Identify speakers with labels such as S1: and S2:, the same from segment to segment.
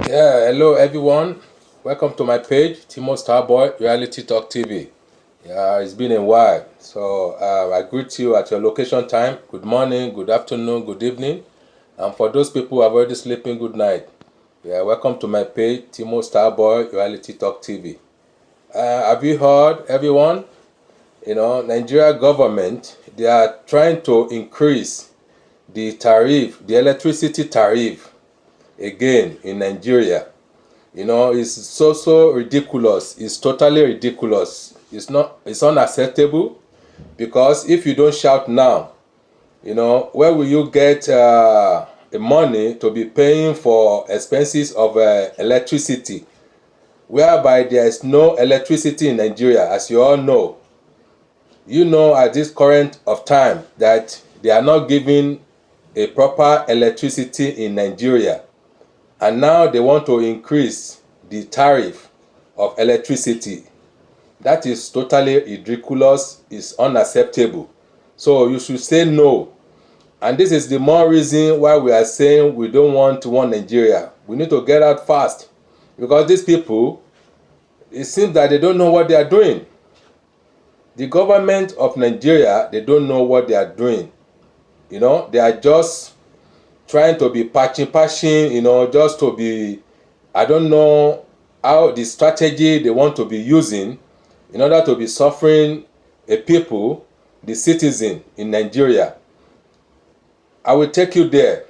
S1: Yeah, hello everyone. Welcome to my page, Timo Starboy Reality Talk TV. Yeah, it's been a while, so I greet you at your location time. Good morning, good afternoon, good evening, and for those people who are already sleeping, good night. Yeah, welcome to my page, Timo Starboy Reality Talk TV. Have you heard, everyone? Nigeria government, they are trying to increase the tariff, the electricity tariff again in Nigeria. It's so ridiculous. It's totally ridiculous. It's unacceptable, because if you don't shout now, where will you get the money to be paying for expenses of electricity, whereby there is no electricity in Nigeria, as you all know. At this current of time that they are not giving a proper electricity in Nigeria, and now they want to increase the tariff of electricity. That is totally ridiculous. It's unacceptable. So you should say no. And this is the more reason why we are saying we don't want one Nigeria. We need to get out fast, because these people, it seems that they don't know what they are doing. The government of Nigeria, they don't know what they are doing. They are just trying to be patching, just to be, I don't know how the strategy they want to be using in order to be suffering a people, the citizen in Nigeria. I will take you there.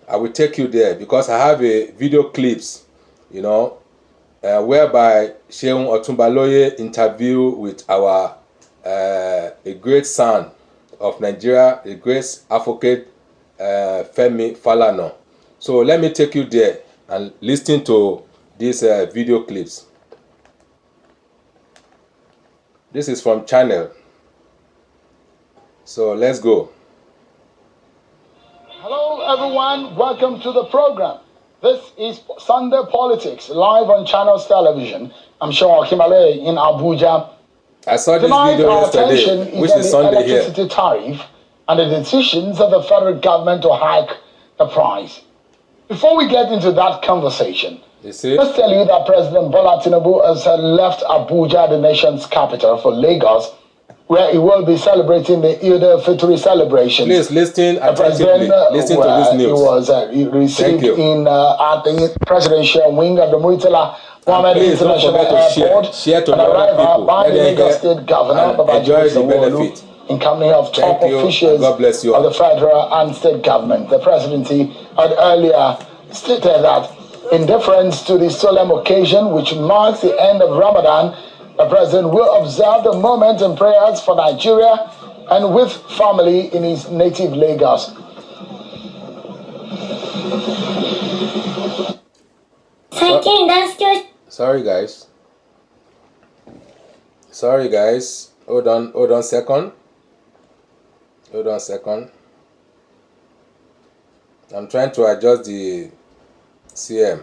S1: Because I have a video clips, whereby Sheun Otunbaloye interview with our a great son of Nigeria, a great advocate, Femi Falana. So let me take you there and listen to these video clips. This is from channel. So let's go.
S2: Hello everyone, welcome to the program. This is Sunday Politics, live on Channels Television. I'm sure Kimale in Abuja.
S1: I saw this
S2: Tonight,
S1: video
S2: our
S1: yesterday,
S2: attention
S1: which
S2: is on
S1: is
S2: the
S1: Sunday here.
S2: electricity tariff and the decisions of the federal government to hike the price. Before we get into that conversation, let's tell you that President Bola Tinubu has left Abuja, the nation's capital, for Lagos, where he will be celebrating the Eid al-Fitr celebration.
S1: Please listen attentively. Listen to this news.
S2: He was received at the presidential wing of the Muritala Mohammed International Airport, and arrived by the Lagos State Governor, Babajide Sanwo-Olu, in company of top officials of the federal and state government. The presidency had earlier stated that in deference to the solemn occasion which marks the end of Ramadan, the president will observe the moment in prayers for Nigeria and with family in his native Lagos.
S1: Sorry guys. Hold on second. I'm trying to adjust the CM.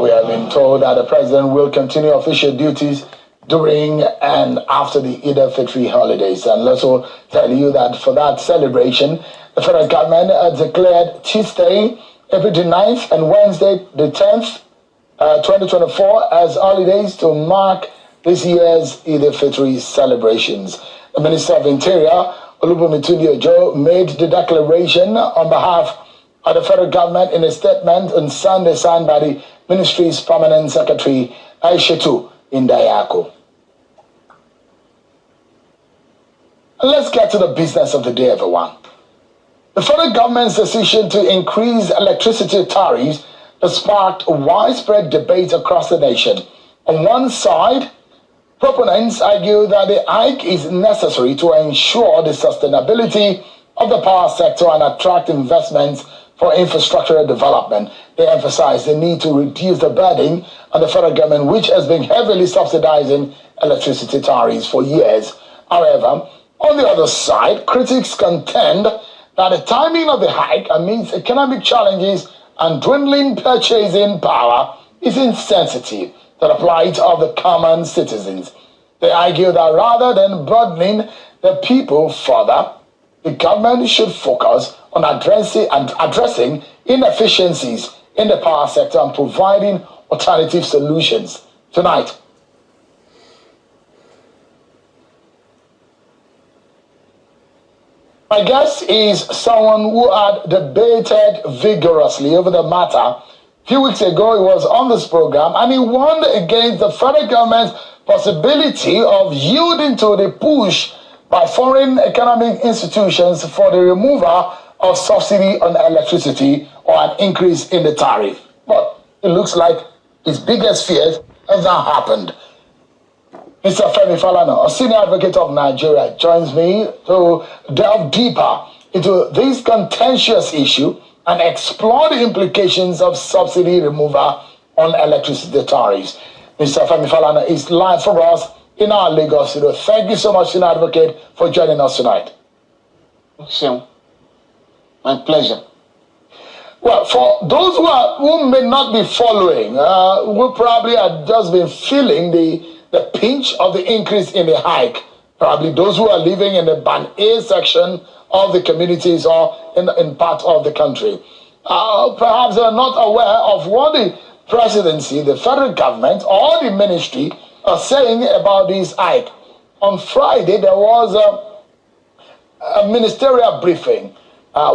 S2: We have been told that the president will continue official duties during and after the Eid al-Fitr holidays. And let's also tell you that for that celebration, the federal government declared Tuesday, April the 9th and Wednesday the 10th, 2024 as holidays to mark this year's Eid al-Fitr celebrations. The Minister of Interior, Olubunmi Tunji-Ojo, made the declaration on behalf of the federal government in a statement on Sunday signed by the ministry's permanent secretary, Aishetu Indayako. Let's get to the business of the day, everyone. The federal government's decision to increase electricity tariffs has sparked widespread debate across the nation. On one side, proponents argue that the hike is necessary to ensure the sustainability of the power sector and attract investments for infrastructural development. They emphasize the need to reduce the burden on the federal government, which has been heavily subsidizing electricity tariffs for years. However, on the other side, critics contend that the timing of the hike amidst economic challenges and dwindling purchasing power is insensitive to the plight of the common citizens. They argue that rather than burdening the people further, the government should focus on addressing inefficiencies in the power sector and providing alternative solutions. Tonight, my guest is someone who had debated vigorously over the matter. A few weeks ago, he was on this program and he warned against the federal government's possibility of yielding to the push by foreign economic institutions for the removal of subsidy on electricity or an increase in the tariff. But it looks like his biggest fears have now happened. Mr. Femi Falana, a senior advocate of Nigeria, joins me to delve deeper into this contentious issue and explore the implications of subsidy removal on electricity tariffs. Mr. Femi Falana is live for us in our Lagos studio. Thank you so much, senior advocate, for joining us tonight.
S3: Sure. My pleasure.
S2: Well, for those who may not be following, who probably have just been feeling the pinch of the increase in the hike, probably those who are living in the Band A section of the communities or in part of the country, perhaps are not aware of what the presidency, the federal government, or the ministry are saying about this hike. On Friday, there was a ministerial briefing,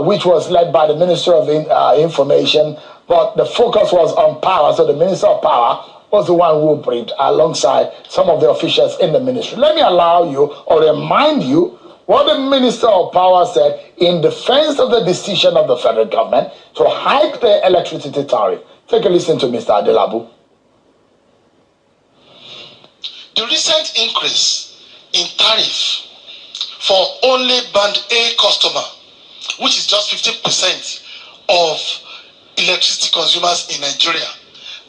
S2: which was led by the Minister of Information, but the focus was on power. So the Minister of Power was the one who briefed alongside some of the officials in the ministry. Let me allow you or remind you what the Minister of Power said in defense of the decision of the federal government to hike the electricity tariff. Take a listen to Mr. Adelabu.
S4: The recent increase in tariff for only Band A customer, which is just 15% of electricity consumers in Nigeria,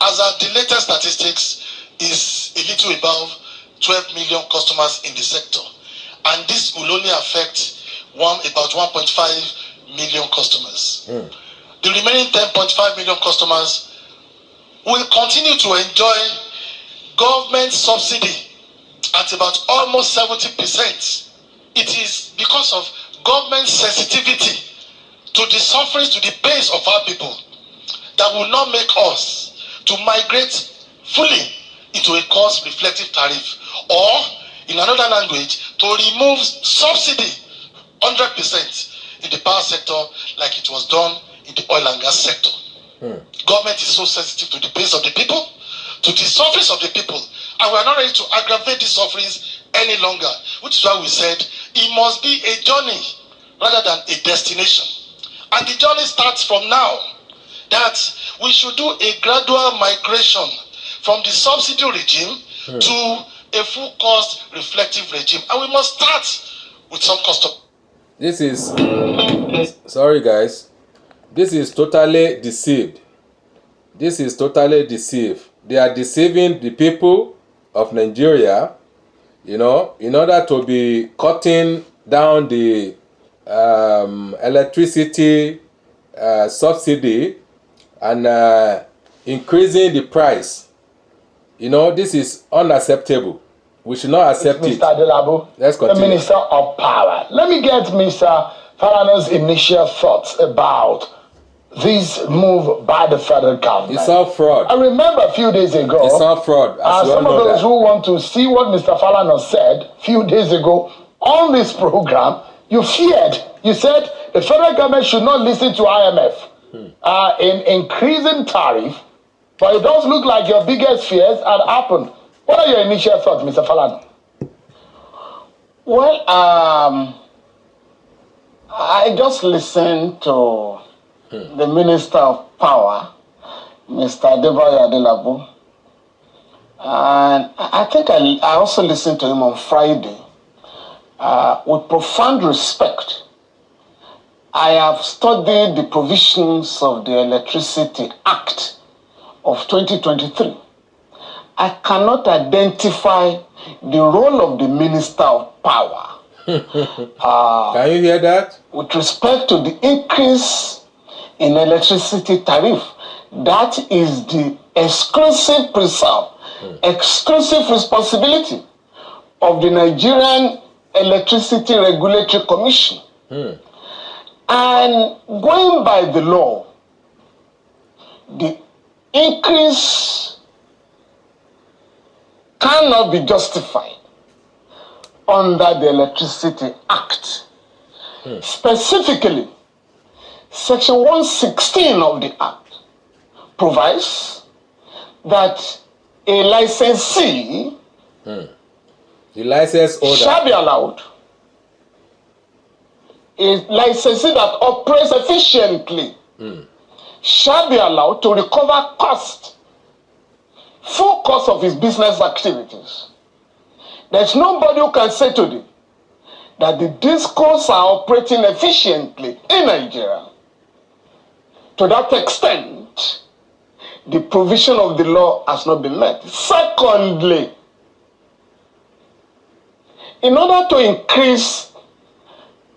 S4: as at the latest statistics, is a little above 12 million customers in the sector. And this will only affect about 1.5 million customers. The remaining 10.5 million customers will continue to enjoy government subsidy at about almost 70%. It is because of government sensitivity to the sufferings, to the pains of our people, that will not make us to migrate fully into a cost-reflective tariff, or in another language, to remove subsidy 100% in the power sector like it was done in the oil and gas sector. Government is so sensitive to the pains of the people, to the sufferings of the people, and we are not ready to aggravate these sufferings any longer, which is why we said it must be a journey rather than a destination. And the journey starts from now, that we should do a gradual migration from the subsidy regime to a full cost reflective regime. And we must start with some cost of...
S1: This is, sorry guys, this is totally deceived. This is totally deceived. They are deceiving the people of Nigeria, you know, in order to be cutting down the electricity subsidy and increasing the price. You know, this is unacceptable. We should not accept it.
S2: Mr. Adelabu,
S1: Let's continue.
S2: the Minister of Power. Let me get Mr. Falana's initial thoughts about this move by the federal government.
S1: It's all fraud.
S2: I remember a few days ago,
S1: It's all fraud.
S2: some of those who want to see what Mr. Falana said a few days ago on this program, you feared. You said the federal government should not listen to IMF in increasing tariff, but it does look like your biggest fears had happened. What are your initial thoughts, Mr. Falana?
S3: Well, I just listened to the Minister of Power, Mr. Adelabu, and I think I also listened to him on Friday with profound respect. I have studied the provisions of the Electricity Act of 2023. I cannot identify the role of the Minister of Power.
S1: Can you hear that?
S3: With respect to the increase in electricity tariff, that is the exclusive responsibility of the Nigerian Electricity Regulatory Commission. And going by the law, the increase cannot be justified under the Electricity Act. Specifically, Section 116 of the Act provides that a licensee
S1: The license holder
S3: shall be allowed, a licensee that operates efficiently shall be allowed to recover full cost of his business activities. There's nobody who can say today that the discos are operating efficiently in Nigeria. To that extent, the provision of the law has not been met. Secondly, in order to increase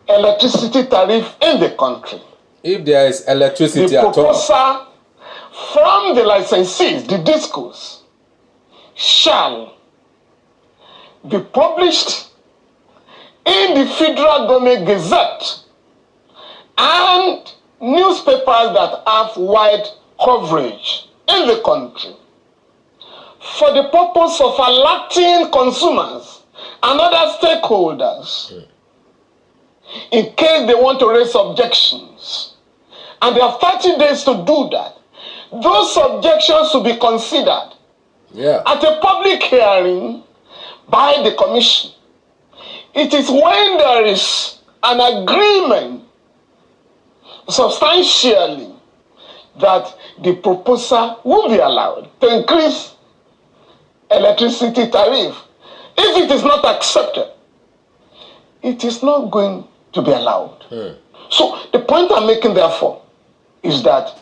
S3: electricity tariff in the country,
S1: if there is electricity
S3: the
S1: at all,
S3: proposal from the licensees, the discos, shall be published in the Federal Government Gazette and newspapers that have wide coverage in the country for the purpose of alerting consumers and other stakeholders in case they want to raise objections. And they have 30 days to do that. Those objections will be considered at a public hearing by the Commission. It is when there is an agreement substantially that the proposal will be allowed to increase electricity tariff. If it is not accepted, it is not going to be allowed. So the point I'm making, therefore, is that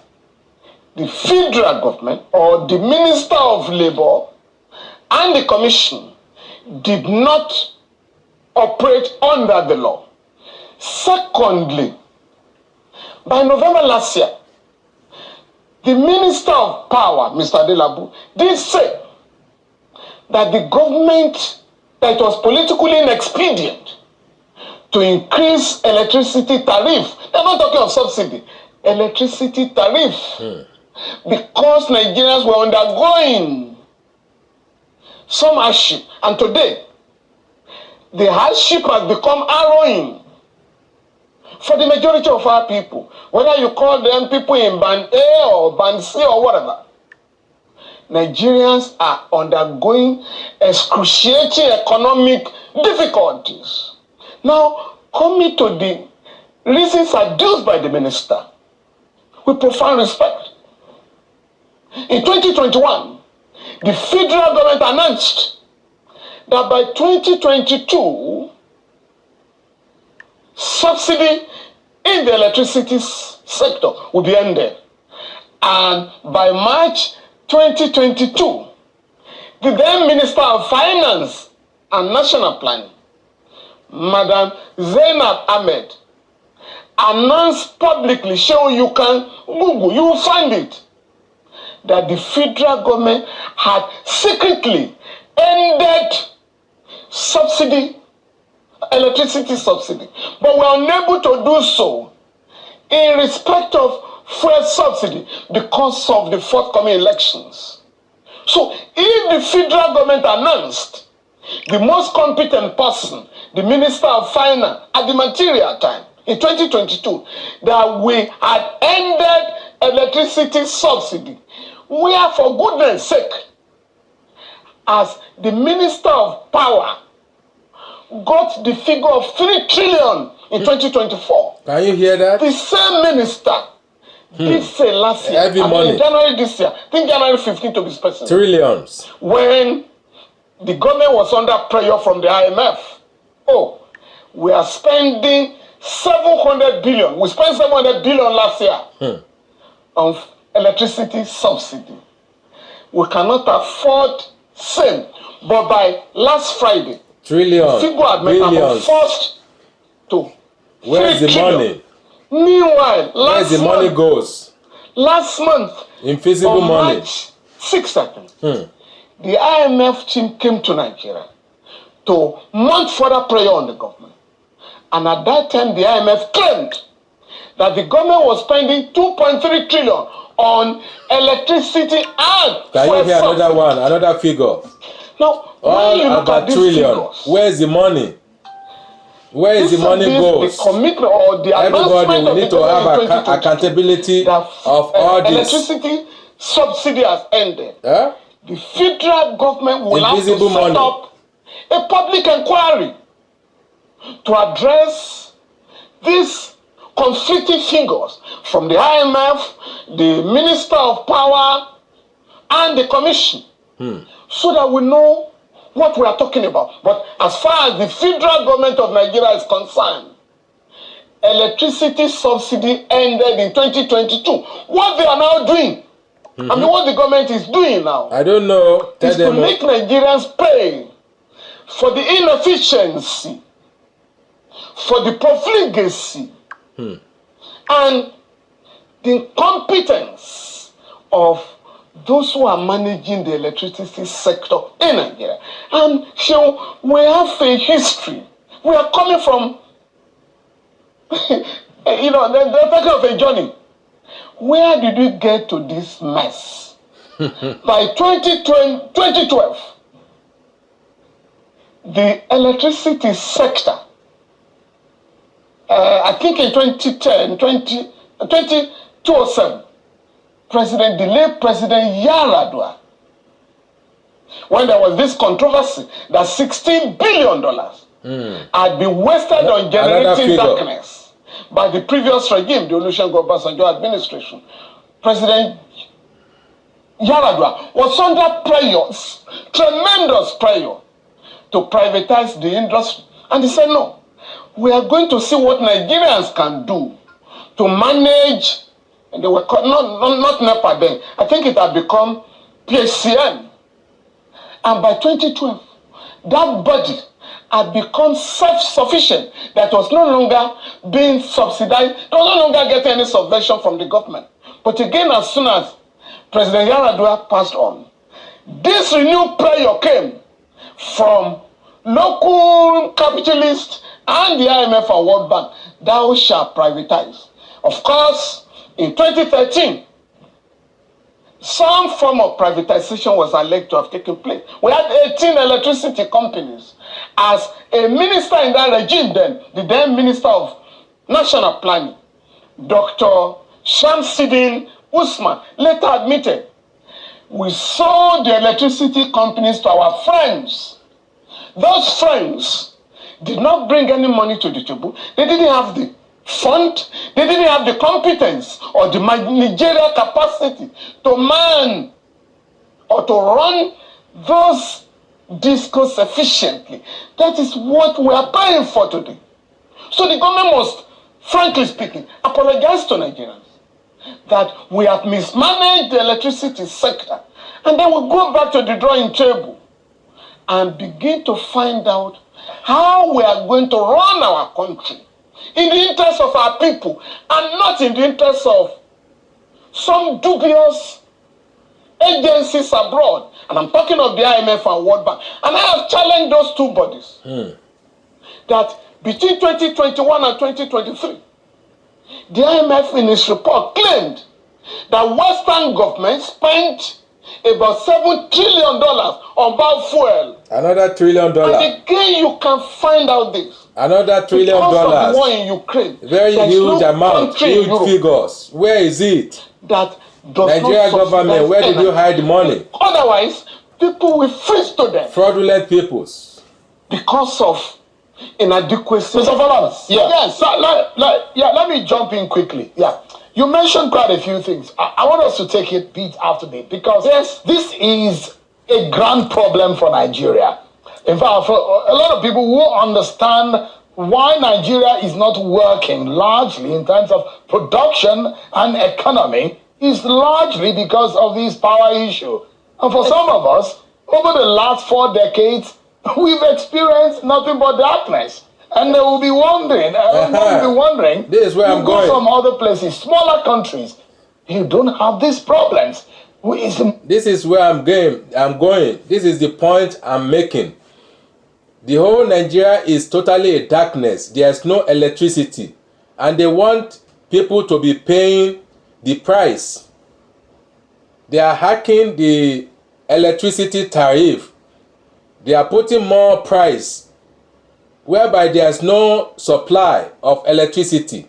S3: the federal government or the Minister of Labour and the Commission did not operate under the law. Secondly, by November last year, the Minister of Power, Mr. Adelabu, did say that the government, that it was politically inexpedient to increase electricity tariff. They're not talking of subsidy, electricity tariff. Because Nigerians were undergoing some hardship. And today, the hardship has become harrowing for the majority of our people. Whether you call them people in Band A or Band C or whatever. Nigerians are undergoing excruciating economic difficulties. Now, coming to the reasons adduced by the minister, with profound respect. In 2021, the federal government announced that by 2022, subsidy in the electricity sector will be ended. And by March 2022, the then Minister of Finance and National Planning, Madam Zainab Ahmed, announced publicly, show you can Google, you will find it, that the federal government had secretly ended subsidy, electricity subsidy, but were unable to do so in respect of fuel subsidy because of the forthcoming elections. So if the federal government announced, the most competent person, the Minister of Finance at the material time, in 2022, that we had ended electricity subsidy, where for goodness sake, as the Minister of Power got the figure of 3 trillion in 2024.
S1: Can you hear that?
S3: The same minister did say last year,
S1: Every money.
S3: in January this year, I think January 15 to be specific,
S1: Trillions.
S3: when the government was under pressure from the IMF. Oh, we are spending 700 billion. We spent 700 billion last year on electricity subsidy. We cannot afford same. But by last Friday,
S1: Trillions.
S3: figure had been forced to.
S1: Where's the money?
S3: Meanwhile,
S1: Where's the money goes?
S3: Last month,
S1: Invisible
S3: on
S1: money.
S3: March 6th, I think, the IMF team came to Nigeria to mount further pressure on the government. And at that time, the IMF claimed that the government was spending 2.3 trillion on electricity and
S1: Can you hear another one, another figure?
S3: Now,
S1: all about trillion. Where's the money? Where is the money goes?
S3: The commitment or the
S1: everybody will need to have accountability of all this.
S3: Electricity subsidy has ended.
S1: Huh?
S3: The federal government will
S1: Invisible
S3: have to set up a public inquiry to address these conflicting figures from the IMF, the Minister of Power, and the Commission, so that we know what we are talking about. But as far as the federal government of Nigeria is concerned, electricity subsidy ended in 2022. What they are now doing, I mean, what the government is doing now,
S1: I don't know.
S3: is to make Nigerians pay for the inefficiency, for the profligacy, and the incompetence of those who are managing the electricity sector in Nigeria. And so we have a history. We are coming from, they're talking of a journey. Where did we get to this mess? By 2012, the electricity sector, I think in 2007, the late President Yaradua, when there was this controversy that $16 billion had been wasted on generating darkness by the previous regime, the Olusegun Obasanjo administration, President Yaradua was under pressure, tremendous pressure, to privatize the industry. And he said, no, we are going to see what Nigerians can do to manage. And they were called, not NEPA then. I think it had become PHCN. And by 2012, that body had become self-sufficient, that was no longer being subsidized, it was no longer getting any subvention from the government. But again, as soon as President Yaradua passed on, this renewed prayer came from local capitalists and the IMF and World Bank. Thou shalt privatize. Of course, in 2013, some form of privatization was alleged to have taken place. We had 18 electricity companies. As a minister in that regime then, the then Minister of National Planning, Dr. Shamsuddin Usman, later admitted, we sold the electricity companies to our friends. Those friends did not bring any money to the table. They didn't have the fund, they didn't have the competence or the managerial capacity to man or to run those discos efficiently. That is what we are paying for today. So the government must, frankly speaking, apologize to Nigerians that we have mismanaged the electricity sector, and then we go back to the drawing table and begin to find out how we are going to run our country in the interest of our people and not in the interest of some dubious agencies abroad. And I'm talking of the IMF and World Bank. And I have challenged those two bodies that between 2021 and 2023, the IMF in its report claimed that Western governments spent about $7 trillion on biofuel.
S1: Another $1 trillion.
S3: And again, you can find out this.
S1: Another $1 trillion.
S3: Because of the war in Ukraine.
S1: Very huge amount, huge figures. Where is it?
S3: That does
S1: Nigeria government, where did you hide the money?
S3: Otherwise, people will freeze to death.
S1: Fraudulent peoples.
S3: Because of inadequacy.
S2: Mr. Falana,
S3: Yes.
S2: Let me jump in quickly. Yeah. You mentioned quite a few things. I want us to take it bit after bit because this is a grand problem for Nigeria. In fact, for a lot of people who understand why Nigeria is not working largely in terms of production and economy is largely because of this power issue. And for some of us, over the last 4 decades, we've experienced nothing but darkness. And they will be wondering,
S1: this is where I'm going.
S2: From other places, smaller countries, you don't have these problems.
S1: This is where I'm going. This is the point I'm making. The whole Nigeria is totally a darkness. There's no electricity. And they want people to be paying the price. They are hacking the electricity tariff. They are putting more price whereby there's no supply of electricity.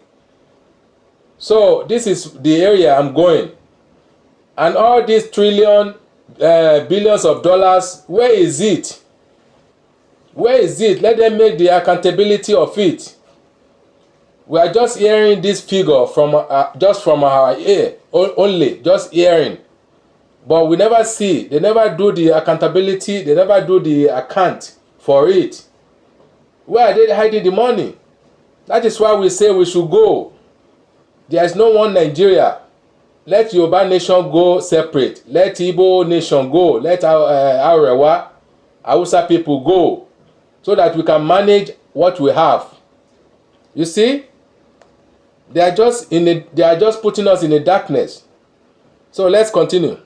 S1: So this is the area I'm going. And all these billions of dollars, where is it? Where is it? Let them make the accountability of it. We are just hearing this figure from our ear only, just hearing. But we never see. They never do the accountability. They never do the account for it. Where are they hiding the money? That is why we say we should go. There is no one Nigeria. Let Yoruba nation go separate. Let Igbo nation go. Let Arewa, Hausa people go. So that we can manage what we have. You see? They are just putting us in the darkness. So let's continue.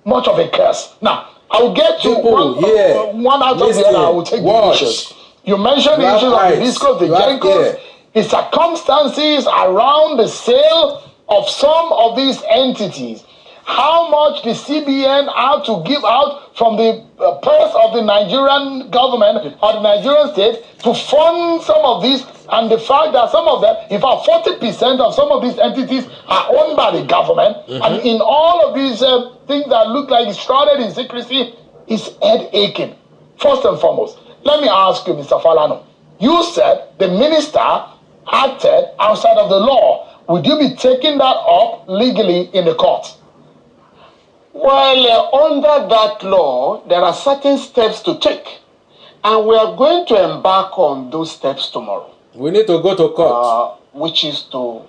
S2: Much of a curse. Now, I will get to one out of the other. I will take the issues. You mentioned the issues of the discos, the Gencos, the circumstances around the sale of some of these entities. How much the CBN had to give out from the purse of the Nigerian government or the Nigerian state to fund some of these, and the fact that some of them, in fact 40% of some of these entities are owned by the government, and in all of these things that look like it's shrouded in secrecy, is head aching. First and foremost, let me ask you, Mr. Falano, you said the minister acted outside of the law. Would you be taking that up legally in the court?
S3: Well, under that law, there are certain steps to take, and we are going to embark on those steps tomorrow.
S1: We need to go to court.
S3: Which is to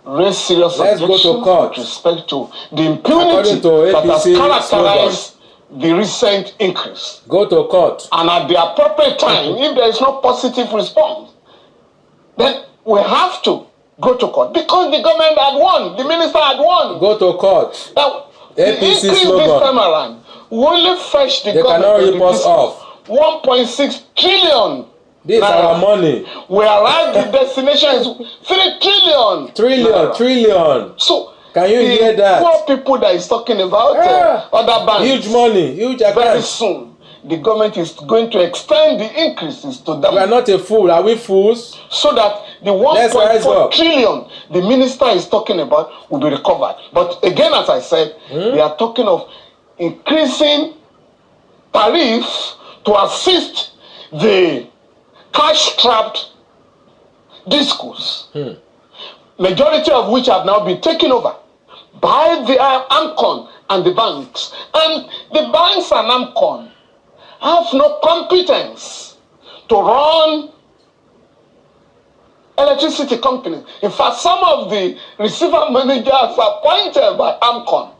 S3: raise serious
S1: Let's
S3: objections
S1: go to court.
S3: with respect to the impunity that has characterized the recent increase.
S1: Go to court.
S3: And at the appropriate time, if there is no positive response, then we have to go to court. Because the government had won, the minister had won.
S1: Go to court.
S3: Now,
S1: APC
S3: the increase
S1: slogan.
S3: this time around will only fetch the
S1: They
S3: government
S1: cannot rip us off.
S3: 1.6 trillion.
S1: This is our money.
S3: Whereas the destination is 3 trillion.
S1: Trillion.
S3: So,
S1: can you hear that?
S3: Poor people that is talking about other banks.
S1: Huge money, huge account.
S3: Very soon, the government is going to extend the increases to them.
S1: We are not a fool. Are we fools?
S3: So that the 1.4 trillion the minister is talking about will be recovered. But again, as I said, they are talking of increasing tariffs to assist the cash-strapped discos, majority of which have now been taken over by the AMCON and the banks. And the banks and AMCON have no competence to run electricity companies. In fact, some of the receiver managers appointed by AMCON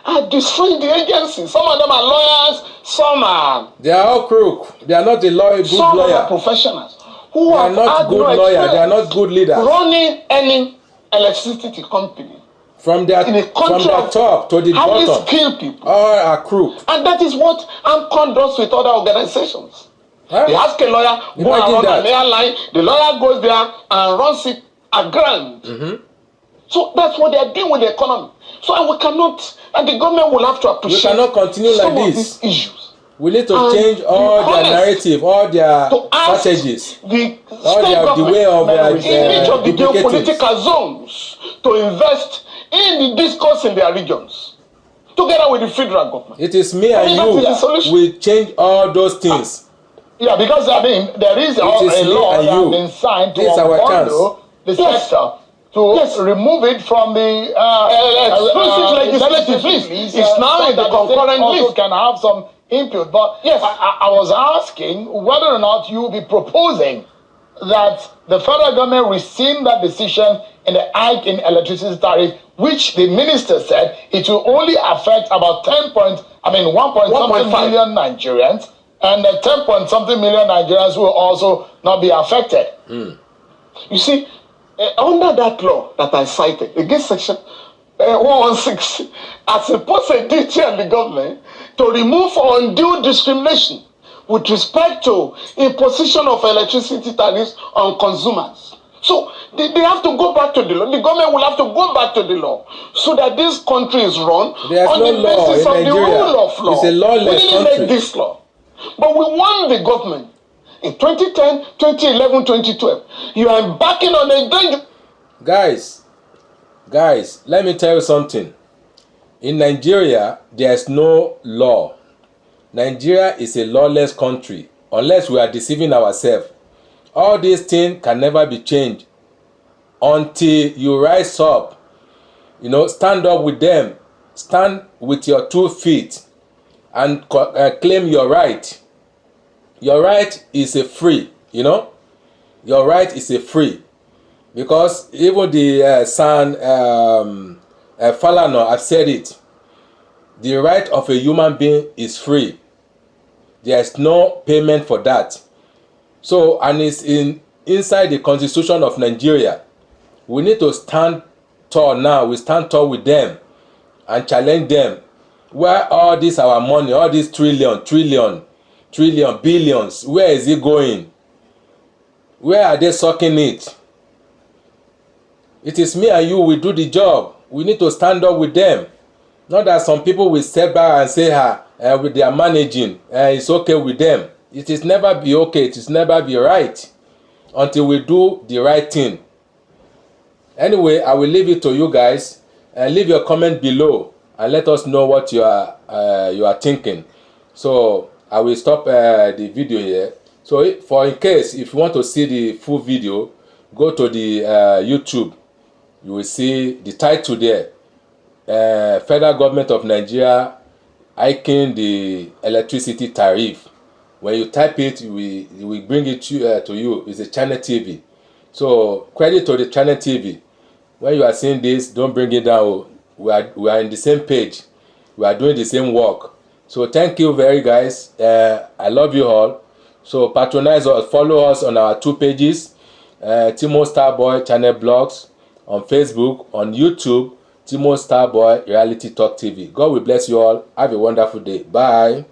S3: are destroying the agency. Some of them are lawyers, some are...
S1: They are all crook. They are not a lawyer, good
S3: some
S1: lawyer.
S3: Are professionals who
S1: they are not good lawyers. They are not good leaders.
S3: Running any electricity company.
S1: From their top to the
S3: highly
S1: bottom.
S3: skilled people.
S1: All are crook.
S3: And that is what AMCON does with other organizations. They ask a lawyer, go and run an airline. The lawyer goes there and runs it a grand. So that's what they are doing with the economy. So we cannot, and the government will have to appreciate.
S1: We cannot continue like
S3: some
S1: this.
S3: Of these issues.
S1: We need to change all their narrative, all their strategies,
S3: The
S1: way of
S3: in each of the geopolitical zones to invest in the discourse in their regions, together with the federal government.
S1: It is me and you. We change all those things.
S2: Yeah, because I mean, there is a law that has been signed to unbundle the sector to remove it from the
S3: legislative list. It's now in the concurrent list.
S2: Can have some input, but I was asking whether or not you will be proposing that the federal government rescind that decision in the hike in electricity tariff, which the minister said it will only affect about 1.something million Nigerians. And the 10-point-something million Nigerians will also not be affected.
S3: You see, under that law that I cited, against section 116, as a duty on the government to remove undue discrimination with respect to imposition of electricity tariffs on consumers. So they have to go back to the law. The government will have to go back to the law so that this country is run
S1: There's
S3: on
S1: no
S3: the
S1: law
S3: basis
S1: in
S3: of the
S1: Nigeria.
S3: rule of law.
S1: It's a lawless
S3: we didn't
S1: country.
S3: make this law. But we won the government in 2010, 2011, 2012. You are embarking on a danger.
S1: Guys, let me tell you something. In Nigeria, there's no law. Nigeria is a lawless country unless we are deceiving ourselves. All these things can never be changed until you rise up. Stand up with them. Stand with your 2 feet and claim your right. Your right is a free, Your right is a free. Because even the son Falana have said it. The right of a human being is free. There is no payment for that. So, and it's inside the constitution of Nigeria. We need to stand tall now. We stand tall with them and challenge them. Where all this our money, all this trillion, billions, where is it going? Where are they sucking it? It is me and you, we do the job. We need to stand up with them. Not that some people will step back and say, they are managing, it's okay with them. It is never be okay, it is never be right until we do the right thing. Anyway, I will leave it to you guys. Leave your comment below and let us know what you are thinking. So I will stop the video here. So in case if you want to see the full video, go to the YouTube. You will see the title there. Federal government of Nigeria hiking the electricity tariff. When you type it, we will bring it to you. It's a channel TV. So credit to the channel TV. When you are seeing this, don't bring it down. We are in the same page. We are doing the same work. So thank you very guys. I love you all. So patronize us, follow us on our 2 pages. Timo Starboy Channel Blogs on Facebook, on YouTube. Timo Starboy Reality Talk TV. God will bless you all. Have a wonderful day. Bye.